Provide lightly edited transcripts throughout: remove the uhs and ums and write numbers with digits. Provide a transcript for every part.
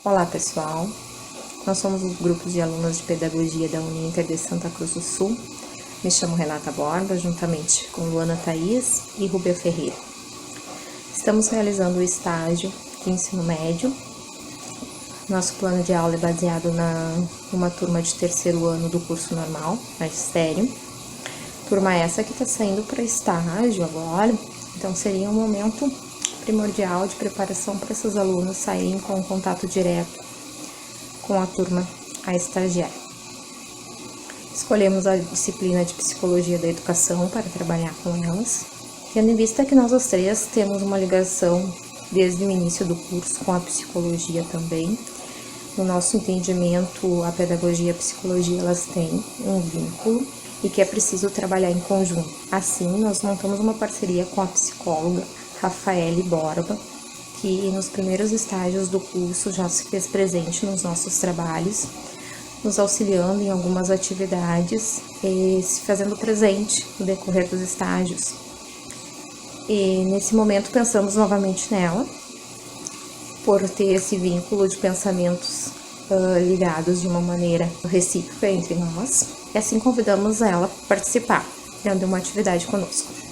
Olá pessoal, nós somos o grupo de alunos de pedagogia da Uninter de Santa Cruz do Sul. Me chamo Renata Borba, juntamente com Luana Thaís e Rúbia Ferreira. Estamos realizando o estágio de ensino médio. Nosso plano de aula é baseado numa turma de terceiro ano do curso normal, magistério. Turma essa que está saindo para estágio agora, então seria um momento primordial de preparação para esses alunos saírem com contato direto com a turma a estagiar. Escolhemos a disciplina de Psicologia da Educação para trabalhar com elas, tendo em vista que nós as três temos uma ligação desde o início do curso com a psicologia também. No nosso entendimento, a pedagogia e a psicologia elas têm um vínculo e que é preciso trabalhar em conjunto. Assim, nós montamos uma parceria com a psicóloga Rafaele Borba, que nos primeiros estágios do curso já se fez presente nos nossos trabalhos, nos auxiliando em algumas atividades e se fazendo presente no decorrer dos estágios. E nesse momento pensamos novamente nela, por ter esse vínculo de pensamentos ligados de uma maneira recíproca entre nós, e assim convidamos ela a participar, dando uma atividade conosco.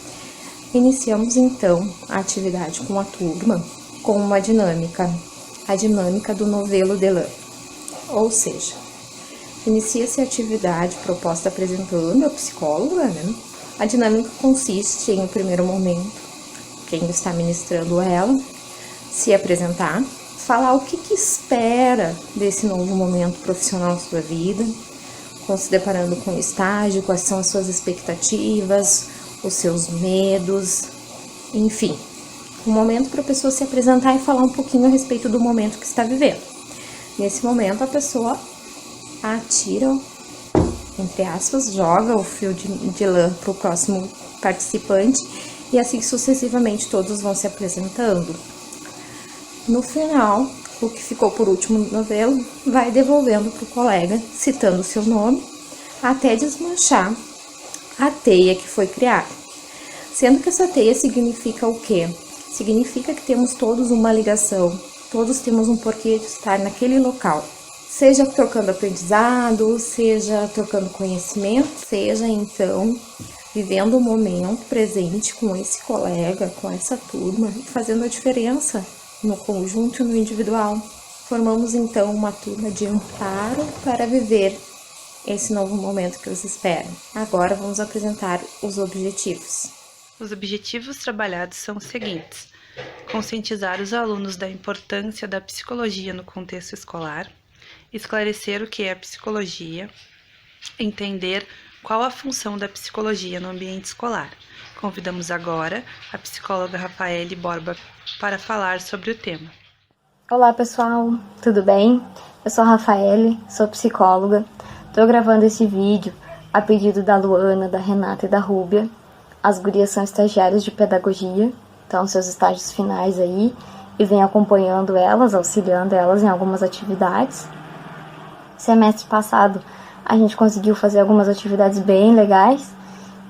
Iniciamos então a atividade com a turma com uma dinâmica, a dinâmica do novelo de lã, ou seja, inicia-se a atividade proposta apresentando a psicóloga, né? A dinâmica consiste em, no primeiro momento, quem está ministrando ela, se apresentar, falar o que espera desse novo momento profissional da sua vida, se deparando com o estágio, quais são as suas expectativas, os seus medos, enfim, um momento para a pessoa se apresentar e falar um pouquinho a respeito do momento que está vivendo. Nesse momento, a pessoa atira, entre aspas, joga o fio de lã para o próximo participante e assim sucessivamente todos vão se apresentando. No final, o que ficou por último no novelo vai devolvendo para o colega, citando o seu nome, até desmanchar a teia que foi criada. Sendo que essa teia significa o quê? Significa que temos todos uma ligação, todos temos um porquê de estar naquele local. Seja trocando aprendizado, seja trocando conhecimento, seja então vivendo o momento presente com esse colega, com essa turma, fazendo a diferença no conjunto e no individual. Formamos então uma turma de amparo para viver esse novo momento que os espera. Agora vamos apresentar os objetivos. Os objetivos trabalhados são os seguintes: conscientizar os alunos da importância da psicologia no contexto escolar, esclarecer o que é a psicologia, entender qual a função da psicologia no ambiente escolar. Convidamos agora a psicóloga Rafaele Borba para falar sobre o tema. Olá pessoal, tudo bem? Eu sou a Rafaele, sou psicóloga. Estou gravando esse vídeo a pedido da Luana, da Renata e da Rúbia. As gurias são estagiárias de pedagogia, estão seus estágios finais aí, e vem acompanhando elas, auxiliando elas em algumas atividades. Semestre passado a gente conseguiu fazer algumas atividades bem legais,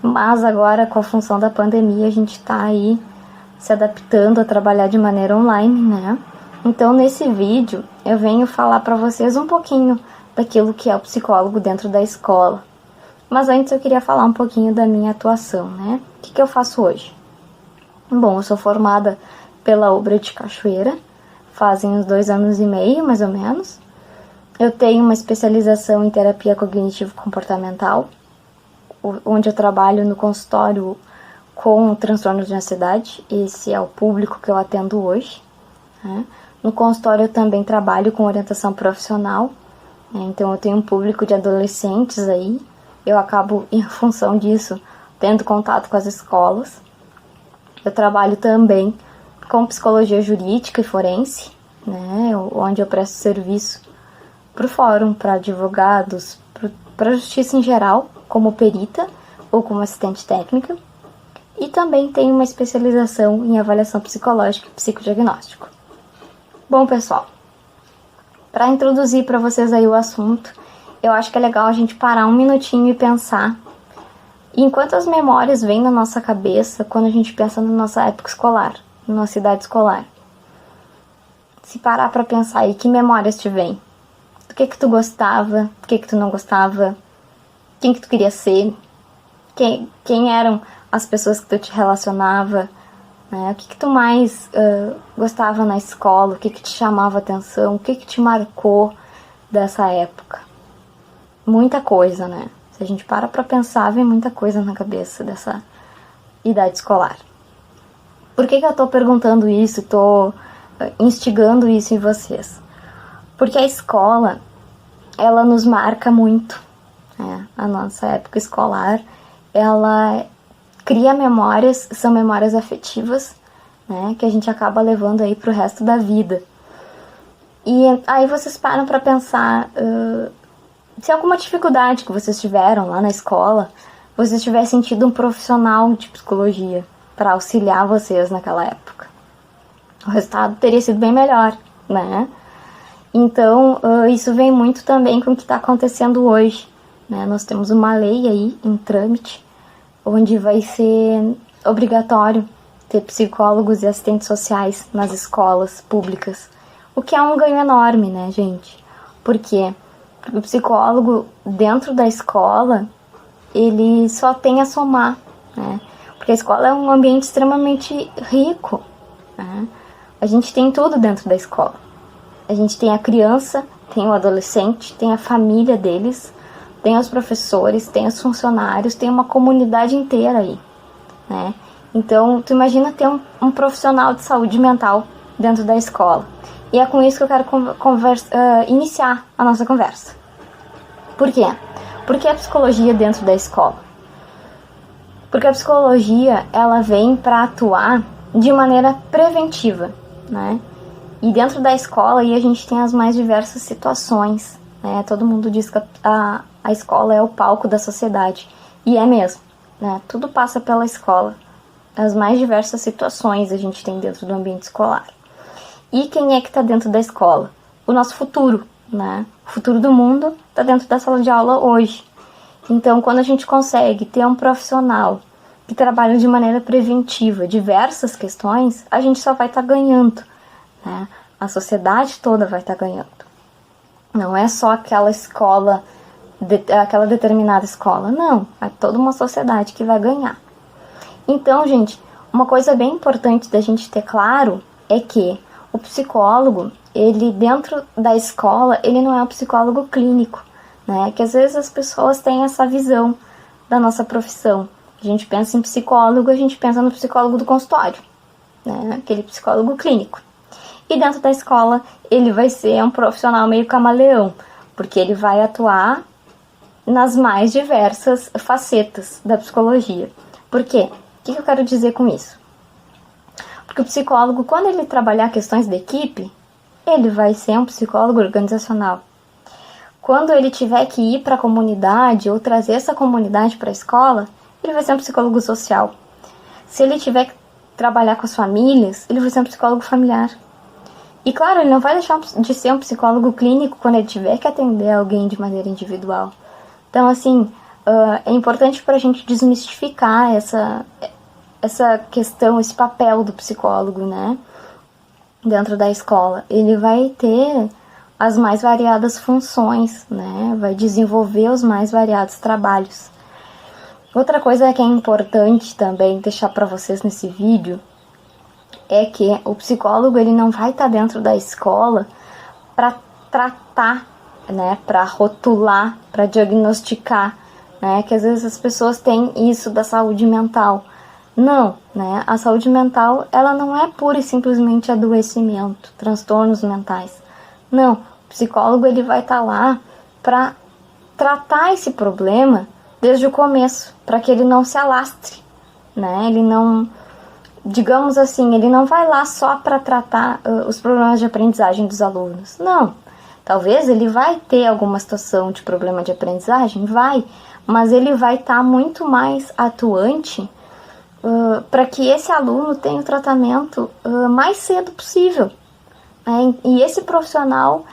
mas agora com a função da pandemia a gente está aí se adaptando a trabalhar de maneira online, né? Então nesse vídeo eu venho falar para vocês um pouquinho daquilo que é o psicólogo dentro da escola. Mas antes eu queria falar um pouquinho da minha atuação, né? O que eu faço hoje? Bom, eu sou formada pela Ubra de Cachoeira, fazem uns 2 anos e meio, mais ou menos. Eu tenho uma especialização em terapia cognitivo-comportamental, onde eu trabalho no consultório com transtornos de ansiedade. Esse é o público que eu atendo hoje, né? No consultório eu também trabalho com orientação profissional, né? Então eu tenho um público de adolescentes aí. Eu acabo, em função disso, tendo contato com as escolas. Eu trabalho também com psicologia jurídica e forense, né, onde eu presto serviço para o fórum, para advogados, para a justiça em geral, como perita ou como assistente técnica. E também tenho uma especialização em avaliação psicológica e psicodiagnóstico. Bom, pessoal, para introduzir para vocês aí o assunto, eu acho que é legal a gente parar um minutinho e pensar em quantas memórias vêm na nossa cabeça quando a gente pensa na nossa época escolar, na nossa idade escolar. se parar para pensar aí, que memórias te vêm? Do que tu gostava, do que tu não gostava, quem que tu queria ser, quem eram as pessoas que tu te relacionava, né? O que tu mais gostava na escola, o que te chamava atenção, o que te marcou dessa época. Muita coisa, né? Se a gente para pra pensar, vem muita coisa na cabeça dessa idade escolar. Por que eu tô perguntando isso, tô instigando isso em vocês? Porque a escola, ela nos marca muito, né? A nossa época escolar, ela cria memórias, são memórias afetivas, né? Que a gente acaba levando aí pro resto da vida. E aí vocês param pra pensar, se alguma dificuldade que vocês tiveram lá na escola, vocês tivessem tido um profissional de psicologia para auxiliar vocês naquela época, o resultado teria sido bem melhor, né? Então, isso vem muito também com o que está acontecendo hoje, né? Nós temos uma lei aí em trâmite, onde vai ser obrigatório ter psicólogos e assistentes sociais nas escolas públicas, o que é um ganho enorme, né, gente? Por quê? Porque o psicólogo dentro da escola, ele só tem a somar, né? Porque a escola é um ambiente extremamente rico, né? A gente tem tudo dentro da escola. A gente tem a criança, tem o adolescente, tem a família deles, tem os professores, tem os funcionários, tem uma comunidade inteira aí, né? Então, tu imagina ter um profissional de saúde mental dentro da escola. E é com isso que eu quero iniciar a nossa conversa. Por quê? Por que a psicologia dentro da escola? Porque a psicologia, ela vem para atuar de maneira preventiva, né? E dentro da escola aí a gente tem as mais diversas situações, né? Todo mundo diz que a escola é o palco da sociedade. E é mesmo, né? Tudo passa pela escola. As mais diversas situações a gente tem dentro do ambiente escolar. E quem é que está dentro da escola? O nosso futuro, né? O futuro do mundo está dentro da sala de aula hoje. Então, quando a gente consegue ter um profissional que trabalha de maneira preventiva diversas questões, a gente só vai estar ganhando, né? A sociedade toda vai estar ganhando. Não é só aquela escola, aquela determinada escola, não. É toda uma sociedade que vai ganhar. Então, gente, uma coisa bem importante da gente ter claro é que o psicólogo, ele dentro da escola, ele não é um psicólogo clínico, né? Que às vezes as pessoas têm essa visão da nossa profissão. A gente pensa em psicólogo, a gente pensa no psicólogo do consultório, né? Aquele psicólogo clínico. E dentro da escola, ele vai ser um profissional meio camaleão, porque ele vai atuar nas mais diversas facetas da psicologia. Por quê? O que eu quero dizer com isso? Porque o psicólogo, quando ele trabalhar questões de equipe, ele vai ser um psicólogo organizacional. Quando ele tiver que ir para a comunidade ou trazer essa comunidade para a escola, ele vai ser um psicólogo social. Se ele tiver que trabalhar com as famílias, ele vai ser um psicólogo familiar. E claro, ele não vai deixar de ser um psicólogo clínico quando ele tiver que atender alguém de maneira individual. Então, assim, é importante para a gente desmistificar essa questão, esse papel do psicólogo, né? Dentro da escola. Ele vai ter as mais variadas funções, né? Vai desenvolver os mais variados trabalhos. Outra coisa que é importante também deixar para vocês nesse vídeo é que o psicólogo, ele não vai estar dentro da escola para tratar, né? Para rotular, para diagnosticar, né? Que às vezes as pessoas têm isso da saúde mental. Não, né? A saúde mental, ela não é pura e simplesmente adoecimento, transtornos mentais. Não, o psicólogo, ele vai estar lá para tratar esse problema desde o começo, para que ele não se alastre, né? Ele não, digamos assim, ele não vai lá só para tratar os problemas de aprendizagem dos alunos. Não, talvez ele vai ter alguma situação de problema de aprendizagem, vai, mas ele vai estar muito mais atuante para que esse aluno tenha o tratamento mais cedo possível, né? E esse profissional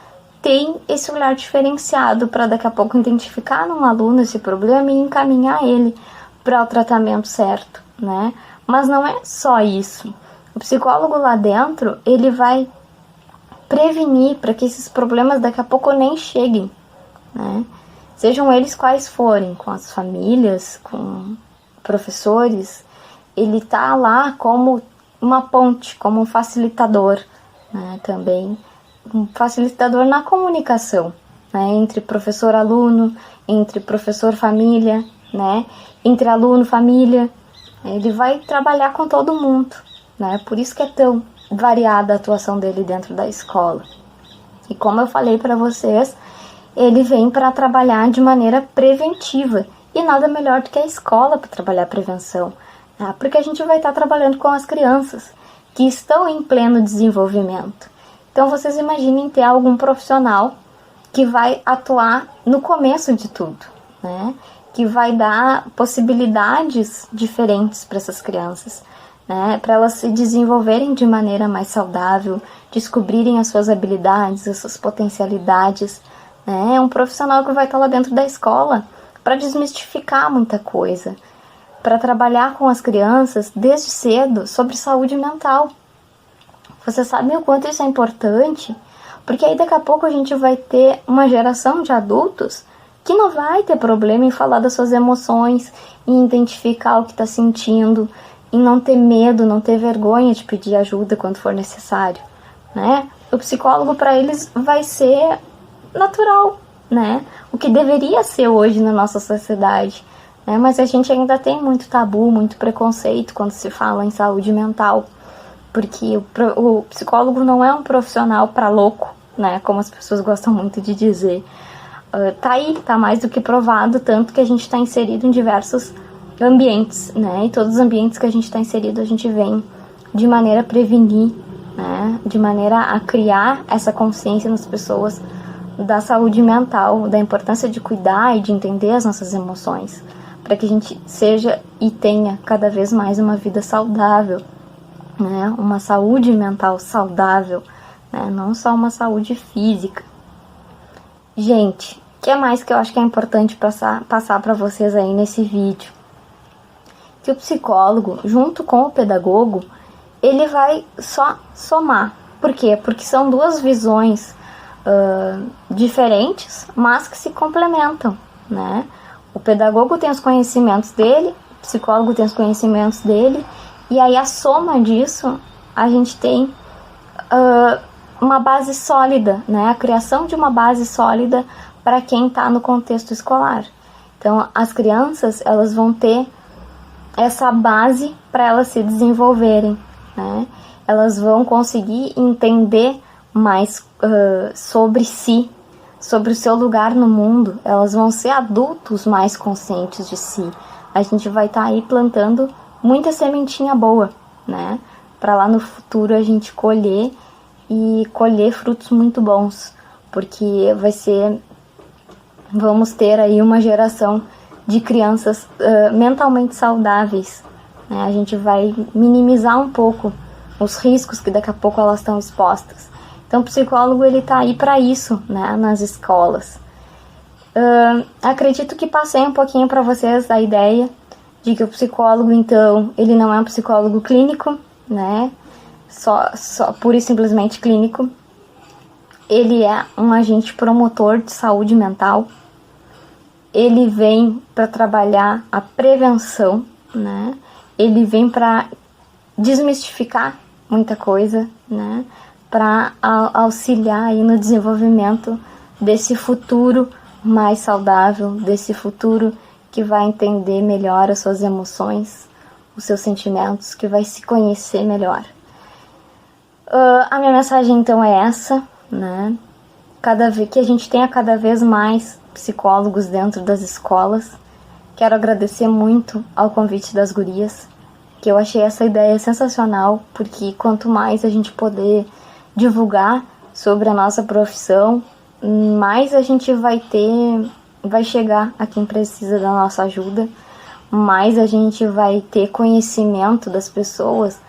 tem esse olhar diferenciado para daqui a pouco identificar num aluno esse problema e encaminhar ele para o tratamento certo, né? Mas não é só isso. O psicólogo lá dentro, ele vai prevenir, para que esses problemas daqui a pouco nem cheguem, né? Sejam eles quais forem, com as famílias, com professores, ele tá lá como uma ponte, como um facilitador, né? Também um facilitador na comunicação, né? Entre professor-aluno, entre professor-família, né? Entre aluno-família, ele vai trabalhar com todo mundo, né? Por isso que é tão variada a atuação dele dentro da escola. E como eu falei para vocês, ele vem para trabalhar de maneira preventiva. E nada melhor do que a escola para trabalhar a prevenção, né? Porque a gente vai estar trabalhando com as crianças que estão em pleno desenvolvimento. Então vocês imaginem ter algum profissional que vai atuar no começo de tudo, né? Que vai dar possibilidades diferentes para essas crianças, né? Para elas se desenvolverem de maneira mais saudável, descobrirem as suas habilidades, as suas potencialidades, né? É um profissional que vai estar lá dentro da escola para desmistificar muita coisa, para trabalhar com as crianças desde cedo sobre saúde mental. Você sabe o quanto isso é importante? Porque aí daqui a pouco a gente vai ter uma geração de adultos que não vai ter problema em falar das suas emoções, em identificar o que está sentindo, em não ter medo, não ter vergonha de pedir ajuda quando for necessário, né? O psicólogo para eles vai ser natural, né? O que deveria ser hoje na nossa sociedade, né? Mas a gente ainda tem muito tabu, muito preconceito quando se fala em saúde mental, porque o psicólogo não é um profissional para louco, né? Como as pessoas gostam muito de dizer. Tá aí, tá mais do que provado, tanto que a gente está inserido em diversos ambientes, né? E todos os ambientes que a gente está inserido, a gente vem de maneira a prevenir, né? De maneira a criar essa consciência nas pessoas da saúde mental, da importância de cuidar e de entender as nossas emoções, para que a gente seja e tenha cada vez mais uma vida saudável, né? Uma saúde mental saudável, né? Não só uma saúde física. Gente, o que é mais que eu acho que é importante passar para vocês aí nesse vídeo? Que o psicólogo, junto com o pedagogo, ele vai só somar. Por quê? Porque são duas visões diferentes, mas que se complementam, né? O pedagogo tem os conhecimentos dele, o psicólogo tem os conhecimentos dele, e aí a soma disso, a gente tem uma base sólida, né? A criação de uma base sólida para quem está no contexto escolar. Então, as crianças, elas vão ter essa base para elas se desenvolverem, né? Elas vão conseguir entender mais sobre si, sobre o seu lugar no mundo. Elas vão ser adultos mais conscientes de si. A gente vai estar aí plantando muita sementinha boa, né? Para lá no futuro a gente colher frutos muito bons, porque vamos ter aí uma geração de crianças mentalmente saudáveis, né? A gente vai minimizar um pouco os riscos que daqui a pouco elas estão expostas. Então o psicólogo ele tá aí para isso, né? Nas escolas. Acredito que passei um pouquinho para vocês a ideia de que o psicólogo, então, ele não é um psicólogo clínico, né? Só pura e simplesmente clínico. Ele é um agente promotor de saúde mental. Ele vem para trabalhar a prevenção, né? Ele vem para desmistificar muita coisa, né? Para auxiliar aí no desenvolvimento desse futuro mais saudável, desse futuro que vai entender melhor as suas emoções, os seus sentimentos, que vai se conhecer melhor. A minha mensagem então é essa, né? Que a gente tenha cada vez mais psicólogos dentro das escolas. Quero agradecer muito ao convite das gurias, que eu achei essa ideia sensacional, porque quanto mais a gente poder divulgar sobre a nossa profissão, mais a gente vai chegar a quem precisa da nossa ajuda, mais a gente vai ter conhecimento das pessoas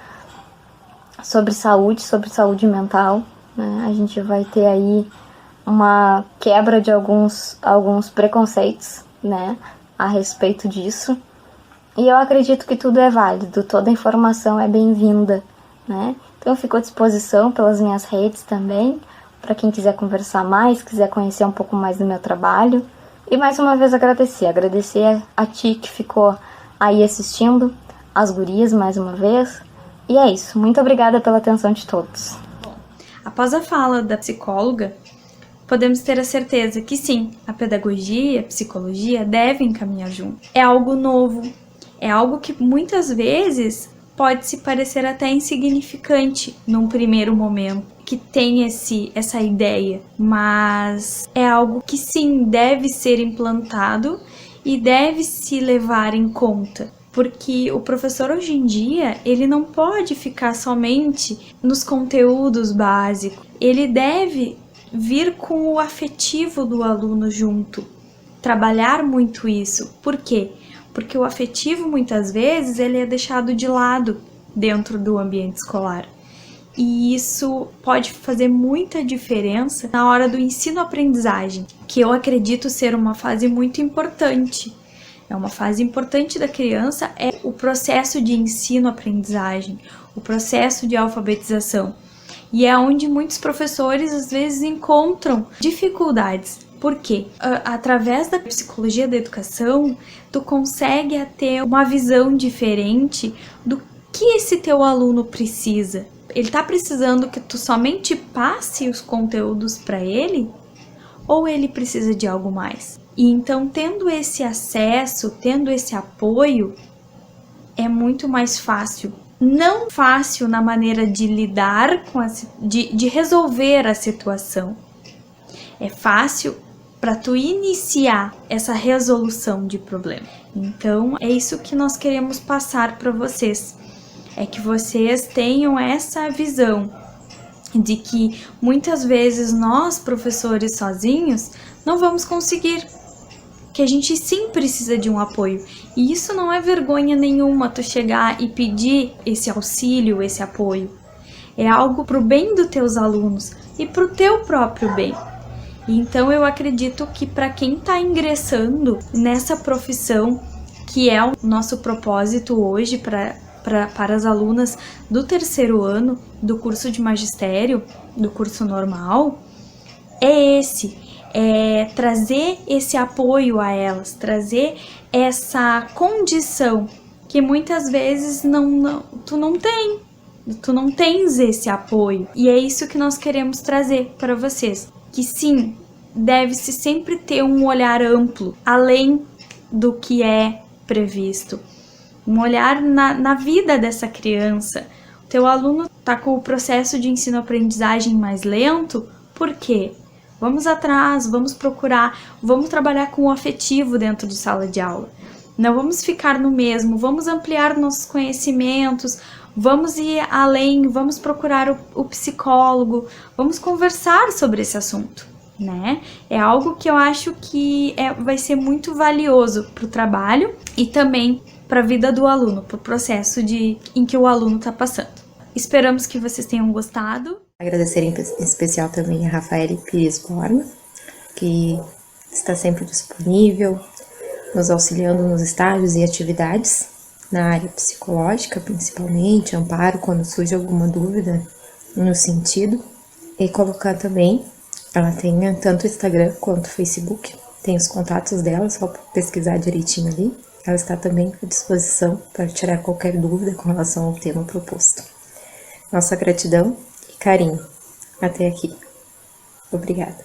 sobre saúde mental, né? A gente vai ter aí uma quebra de alguns preconceitos, né, a respeito disso. E eu acredito que tudo é válido, toda informação é bem-vinda, né? Então eu fico à disposição pelas minhas redes também, para quem quiser conversar mais, quiser conhecer um pouco mais do meu trabalho. E mais uma vez agradecer a ti que ficou aí assistindo, as gurias mais uma vez. E é isso, muito obrigada pela atenção de todos. Após a fala da psicóloga, podemos ter a certeza que sim, a pedagogia e a psicologia devem caminhar junto. É algo novo, é algo que muitas vezes pode se parecer até insignificante num primeiro momento, que tem essa ideia, mas é algo que sim deve ser implantado e deve se levar em conta. Porque o professor hoje em dia, ele não pode ficar somente nos conteúdos básicos, ele deve vir com o afetivo do aluno junto, trabalhar muito isso. Por quê? Porque o afetivo, muitas vezes, ele é deixado de lado dentro do ambiente escolar. E isso pode fazer muita diferença na hora do ensino-aprendizagem, que eu acredito ser uma fase muito importante. É uma fase importante da criança, é o processo de ensino-aprendizagem, o processo de alfabetização. E é onde muitos professores, às vezes, encontram dificuldades. Por quê? Através da psicologia da educação, tu consegue ter uma visão diferente do que esse teu aluno precisa. Ele está precisando que tu somente passe os conteúdos para ele? Ou ele precisa de algo mais? E então, tendo esse acesso, tendo esse apoio, é muito mais fácil. Não fácil na maneira de lidar com de resolver a situação. É fácil para tu iniciar essa resolução de problema. Então, é isso que nós queremos passar para vocês. É que vocês tenham essa visão de que muitas vezes nós, professores sozinhos, não vamos conseguir. Que a gente sim precisa de um apoio. E isso não é vergonha nenhuma, tu chegar e pedir esse auxílio, esse apoio. É algo pro bem dos teus alunos e pro teu próprio bem. Então eu acredito que para quem está ingressando nessa profissão, que é o nosso propósito hoje para as alunas do terceiro ano do curso de magistério, do curso normal, é trazer esse apoio a elas, trazer essa condição que muitas vezes tu não tens esse apoio. E é isso que nós queremos trazer para vocês, que sim, deve-se sempre ter um olhar amplo, além do que é previsto. Um olhar na vida dessa criança. O teu aluno está com o processo de ensino-aprendizagem mais lento, por quê? Vamos atrás, vamos procurar, vamos trabalhar com o afetivo dentro de sala de aula. Não vamos ficar no mesmo, vamos ampliar nossos conhecimentos, vamos ir além, vamos procurar o psicólogo, vamos conversar sobre esse assunto, né? É algo que eu acho que vai ser muito valioso para o trabalho e também para a vida do aluno, para o processo em que o aluno está passando. Esperamos que vocês tenham gostado. Agradecer em especial também a Rafaele Pires Borma, que está sempre disponível, nos auxiliando nos estágios e atividades, na área psicológica principalmente, amparo quando surge alguma dúvida no sentido. E colocar também, ela tem tanto o Instagram quanto o Facebook, tem os contatos dela, só pesquisar direitinho ali. Ela está também à disposição para tirar qualquer dúvida com relação ao tema proposto. Nossa gratidão e carinho. Até aqui. Obrigada.